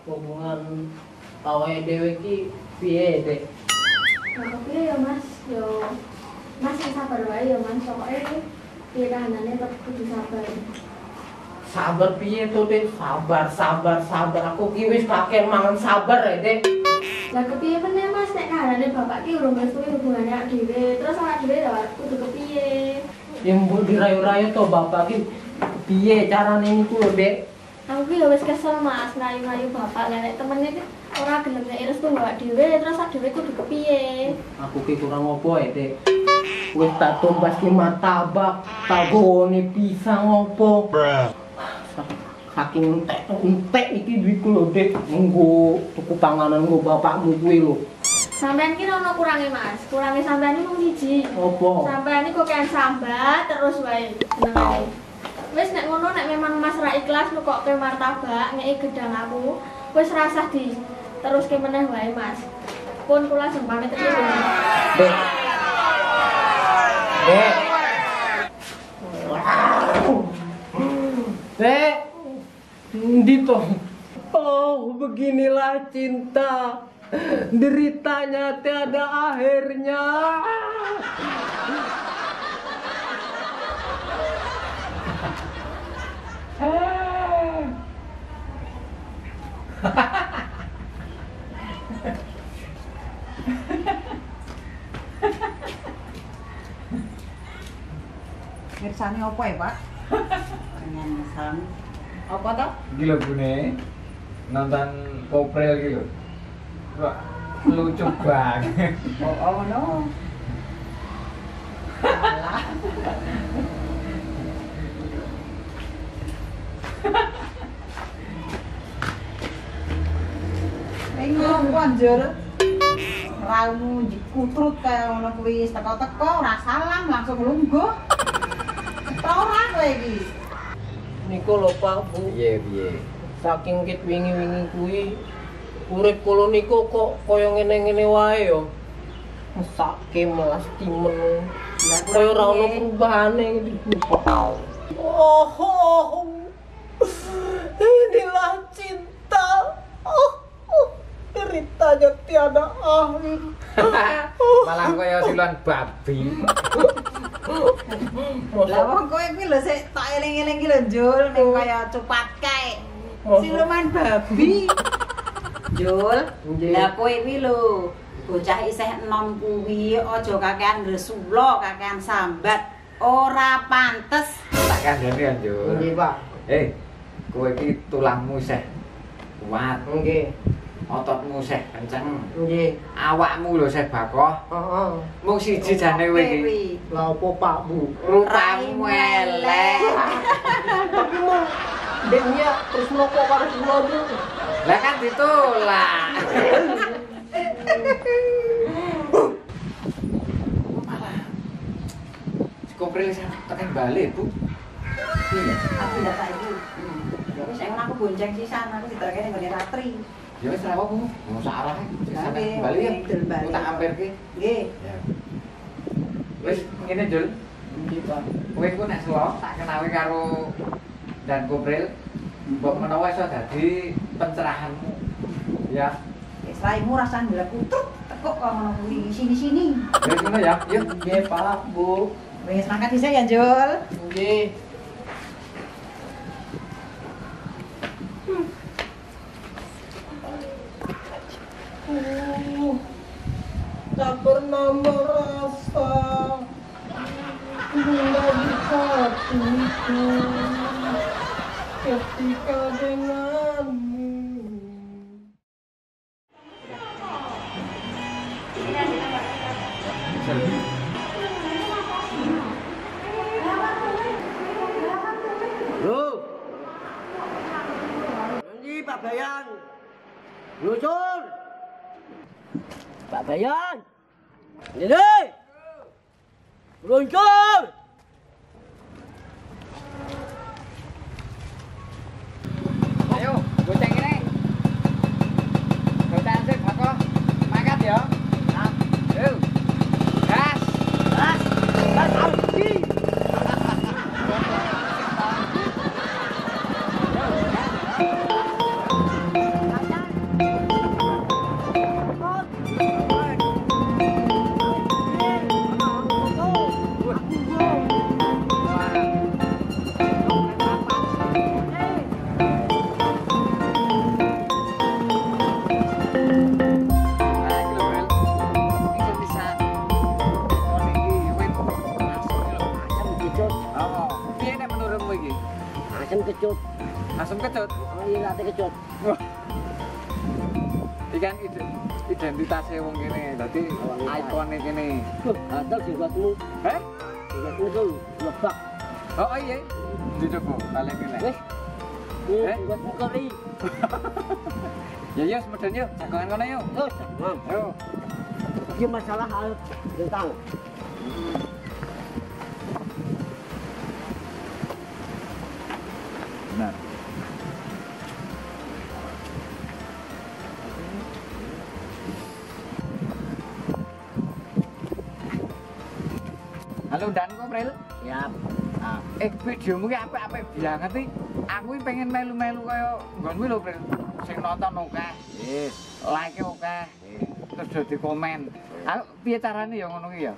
hubungan awake dhewe iki piye, Dek? Nah, piye ya Mas? Yo Mas yang sabar wae ya Mas. Pokoke piye kahanane tetep kudu sabar. Sabar piye to, Dek? Sabar. Aku ki wis kakek mangan sabar ya, Dek. Lah kepiye meneh Mas nek kahanane bapak ki urung ngrestui hubungane awak dhewe. Terus awak dhewe ya kudu kepiye? Ya mbok dirayu-rayu to bapak ki piye carane niku lho, Dek? Aku ki ya wis kesel Mas rayu-rayu bapak nek temene ki ora gelem nek restu awak dhewe terus awak dhewe kudu kepiye? Aku ki kurang opo ya, Dek? Wis tak tumbas ki martabak, tak gone pisang opo. Saking entek iki duitku lho, Dek. Nggo tuku panganan nggo bapakmu kuwi lho. Sampeyan ki ono kurange Mas. Kurange sampeyan iki mung siji. Opo? Sampeyan iki kok kan sambat terus wae jenenge. Wis nek ngono nek memang Mas ra ikhlas nukokke martabak ngeki gedang aku, wis rasah di teruske meneh wae Mas. Pun kula jeng pamit terus ya. Dek. Dek. Dek. Ndi toh? Oh, beginilah cinta. Deritanya tiada akhirnya. Mirsani apa ya, Pak? Pengen apa toh? Gila bune nonton Koprel gitu. Wah, lucu banget. Oh no. Alah. Bingung konjur. Raumu dikutrut kaya ngono kuwi teko-teko ora salam langsung lungguh. Ora kowe iki. Niku lho Pak Bu. Piye. Saking kit wingi-wingi kuwi urip kula niku kok kaya ngene-ngene wae ya. Mesake malas timen. Kaya ora ono perubahane gitu. Oh. Inilah cinta. Ceritanya tiada akhir. Malah kaya siluan babi. Lah wong kowe kuwi lho sik tak eling-eling iki lho Jul ning kaya cupat kae. Siluman babi. Jul, lah kowe kuwi lho bocah isih enom kuwi aja kakean ngresula, kakean sambat. Ora pantes. Tak kandhani kan, Jul. Nggih, Pak. Kowe iki tulangmu isih kuat, Nggih. ototmu isih kenceng. Nggih. Awakmu lho isih bakoh. Heeh. Mung siji jane kowe iki. Lah opo Pak Bu? Rupamu elek. Tapi mau deknya terus merokok karo kula Bu. Lah kan ditolak. Malah. Kopril sing tekan bali, Bu. Iya. Aku ndak tak iki. Ya wis aku bonceng sisan aku diterake ning ngene ratri. Ya wis ora apa-apa, Bu. Mau sak arah. Nggih, Bali ya. Dul bali. Tak ampirke. Nggih. Ya. Wis ngene, Jul. Nggih, Pak. Kowe ku nek selok tak kenawi karo Dan Kopril. Mbok menawa iso dadi pencerahanmu. Ya. Wis raimu rasane ndelok kutruk tekuk kok ngono kuwi sini-sini. Wis ngono ya. Yuk. Nggih, Pak Bu. Wis mangkat dhisik ya, Jul. Nggih. Tak pernah merasa bila di hatiku ketika denganmu. Loh. Nanti Pak Bayan. Lusun. Pak Bayan. Ini. Luncur. Ayo, goceng ini. Goceng sih, Bakoh. Mangkat ya. Nah, yuk. Gas. Gas. Gas Aldi. kecut. Oh iya ate kecut. Iki kan identitasnya wong kene. Dadi ikone kene. Atel jiwatmu. Heh? Jiwatmu tuh lebak. Oh iya. Dicoba kalian kene. Wis. Jiwatmu kali. Ya ya semeden yuk, jagongan kono yuk. Oh, jangan. Yo. Iki masalah hal tentang Benar. Halo Dan Kopril. siap. Videomu ki apik-apik banget iki. Aku iki pengen melu-melu kaya nggonmu lho, Pril. Sing nonton akeh. Wis. Like akeh. Terus dadi komen. Aku piye carane ya ngono ki ya?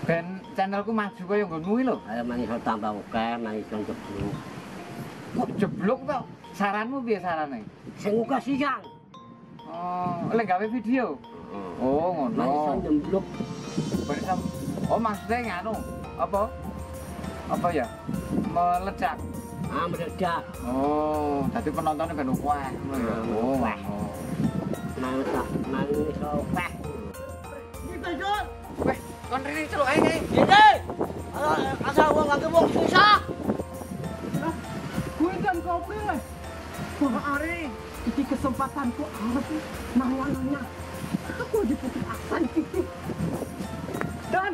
Ben channelku maju kaya nggonmu iki lho. Ayo mang iso tambah akeh, mang iso jeblok. Kok jeblok to? Saranmu piye sarane? Sing uga siang. Oh, lek gawe video. Oh, ngono. Mang iso nyemblok. Oh, maksudnya nganu. Apa? Apa ya? Meledak. Ah, meledak. Oh, dadi penontonnya ben akeh ngono ya. Oh, Wah. Mang iso akeh. Weh, kon rene celuk ae. Ini. Asal wong nganggo wong susah. Gue Dan Kopril. Wah, Ari, iki kesempatanku harus nanya. Aku diputus asa iki. Dan,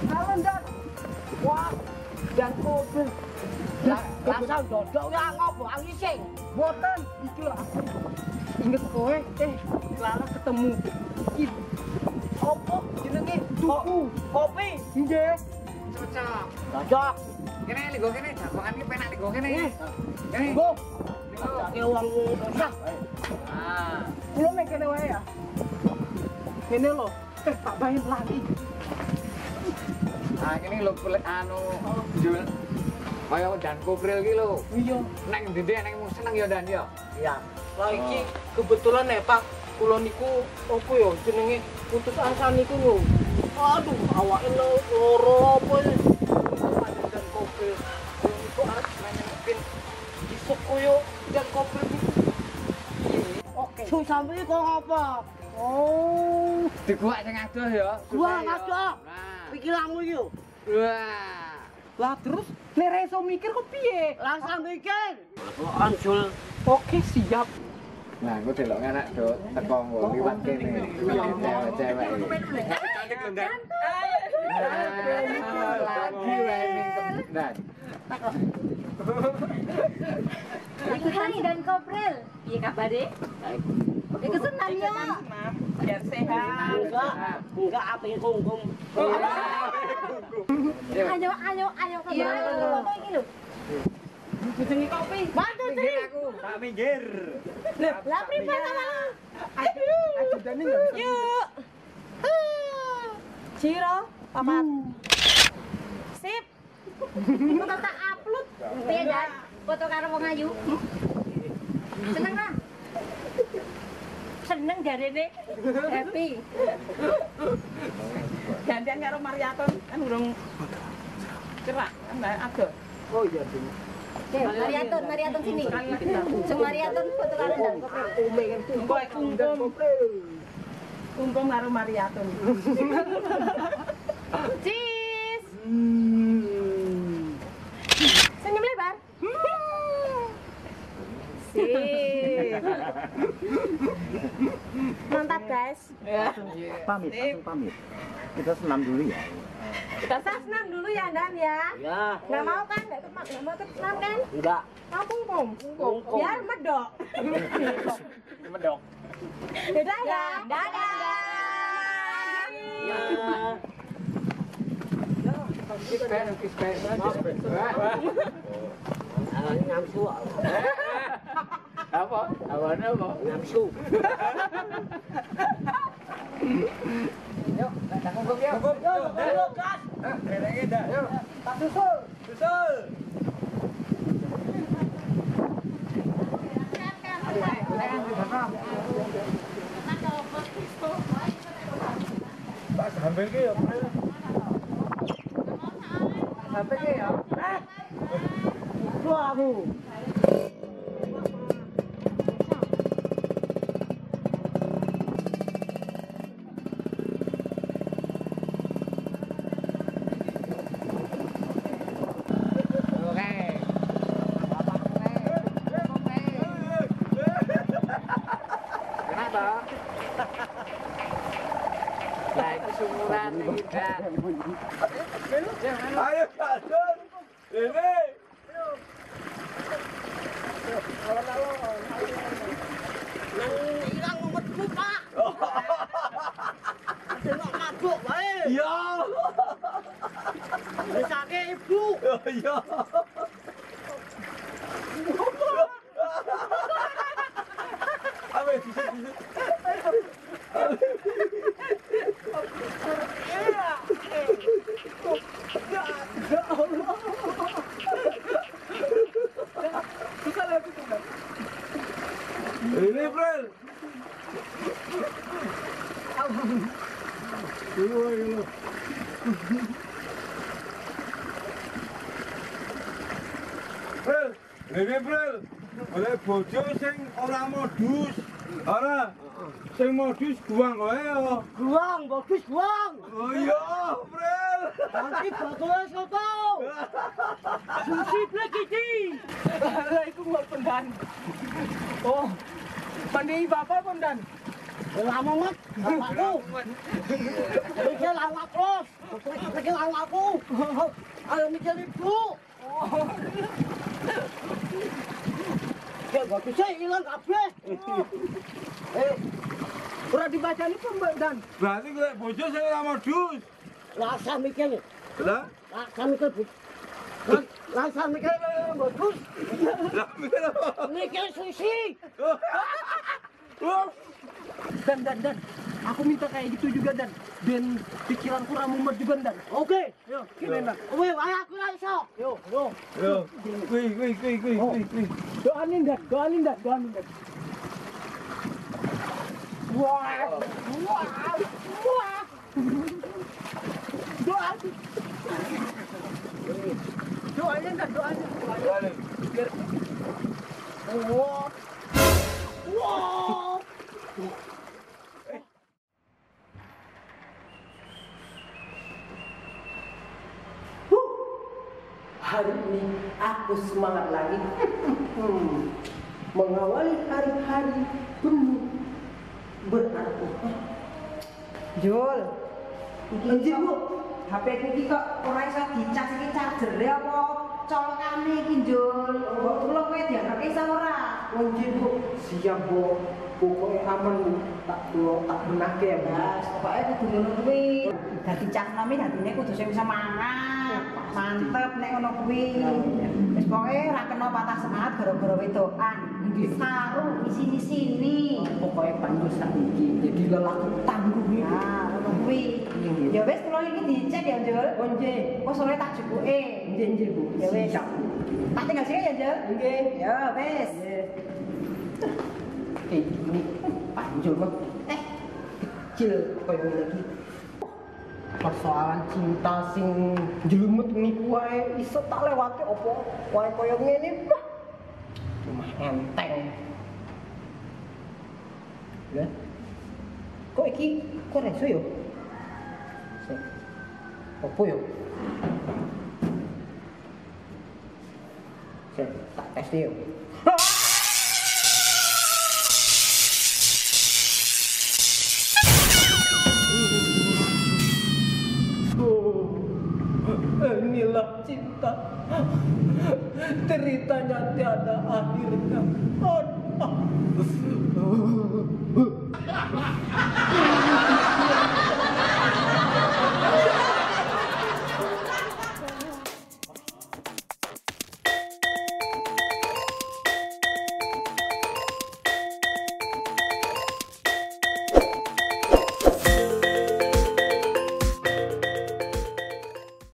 kalian Dan. Wah, Dan Kopril. Langsung dodok ya ngopo angising. Boten, iki lho aku. Inget kowe, Clara ketemu. Iki opo jenenge duku kopi. Nggih. Cocok. Cocok. Kene lho kene jagongan ki penak lho kene. Kene. Go. Dake wong susah. Ah. Kulo ning kene wae ya. Kene lho, tak bayar lagi. Ah, kene lho anu Jul. Kaya Dan Kopril ki lho. Iya. Nek ndi nek mung seneng ya Dan ya. Iya. Lah iki kebetulan Pak, kula niku opo ya jenenge putus asa niku lho. Aduh, awake loro apa ya. Dan Kopril. Kula niku arep nanyepin isuk koyo Dan Kopril niku. Oke. Susah iki kok apa? Oh, Diguak sing adoh ya. Gua ngadoh. Nah. Pikiranmu iki. Wah. lah terus nek ra iso mikir kok piye? Langsung mikir. Masuk anjul. Oke, siap. Nah, aku delok anak do teko nggo liwat kene. Cewek-cewek. Cantik lho, Dan. Lagi wae ning Dan. Iku tani Dan Kopril. Piye kabare? Iku senam yo. Biar sehat. Enggak apa kungkum. Ayo kabare. Iya, iki lho. Jenenge kopi. Bantu Minggir Tri. aku. Tak minggir. Lah pripun ta? Ajudane enggak bisa. Yuk. Ciro, papat. Sip. Iku tak upload. Piye, Dan? Foto karo wong ayu. Seneng ra? Seneng jarene. Happy. Gantian karo Mariaton kan urung cerak kan ada. Oh iya, Ding. Oke, Mariaton sini. Sing Mariaton foto karo Dan Kopril. Engko kungkum. Kungkum karo Mariaton. Cheese. Senyum lebar. Sip. Mantap, guys. Pamit, langsung pamit. Kita senam dulu ya. Kita senam dulu ya, Dan ya. Ya. Nggak mau kan? Nggak mau senam kan? Enggak. Mau kungkum. Biar medok. Medok. Dadah ya. Dadah. Ya. Kispek. Nafsu. Apa? Awane apa? Nafsu. Yuk, tak kungkum yuk. Yuk, gas. Renenge dah. Yuk. Tak susul. Susul. Pak sambil ki ya. Sampai ki ya. Itu aku. Pak. Naik sumuran iki, Kak. Ayo Kadun. Ini. Nang ilang umetku, Pak. Tengok mabuk wae. Iya. Besake ibu. Iya. Awe disit. Ini April. April, ini April. Oleh bojo sing ora modus. Ora. Sing modus guang wae yo. Guang, bagus guang. Oh iya, April. Nanti bagus soto. Susi blek iki. Lah iku ngol pendan. Oh. Mandi bapak pendan. Lama mat, bapakku. Mikir lawak terus. Mikir lawakku. Ayo mikir ibu. Ya bagusnya hilang kabeh. Ora dibacani pun Mbak Dan. Berarti gue bojo sing ora modus. Rasa mikir. Lah, Rasa mikir. Rasa mikir bagus. lah mikir apa? Mikir sushi. Oh, Dan. Aku minta kayak gitu juga Dan. Dan pikiranku ramumet juga Dan. Oke. Yo, gini Dan. Oke, ayo aku iso. Yo. yo. Kuy. Doain Dan. Wah. Doain Dan. Biar. Wah. Hari ini aku semangat lagi mengawali hari-hari penuh berarti. Jul. Iki Bu, HP iki kok ora iso dicas iki chargere apa colokane iki Jul. Mbok tulung kowe dianggap iso ora? Nggih Bu, siap Bu. Pokoknya aman Bu. Tak benake ya Bu. Mas, pokoke kudu ngono kuwi. Dadi cah nomi dadine kudu sing bisa mangan. Mantep nek ngono kuwi. Wis pokoke ora kena patah semangat gara-gara wedokan. Saru isini-sini. Pokoknya panjul saiki jadi lelaki tangguh iki. Nah, ngono kuwi. Ya wis kula iki dicek ya, Jul. Oh nggih. Kok sore tak jupuke. Nggih Bu. Ya wis. Siap. Tak tinggal sini ya, Jul. Nggih. Ya wis. Ini panjul mah kecil koyo ngene iki. Persoalan cinta sing jlumet niku wae iso tak lewati apa wae koyo ngene mah. Cuma enteng. Ya. Kok iki kok reso yo? Sik. Opo yo? Sik, tak tes yo. Inilah cinta, ceritanya tiada akhirnya.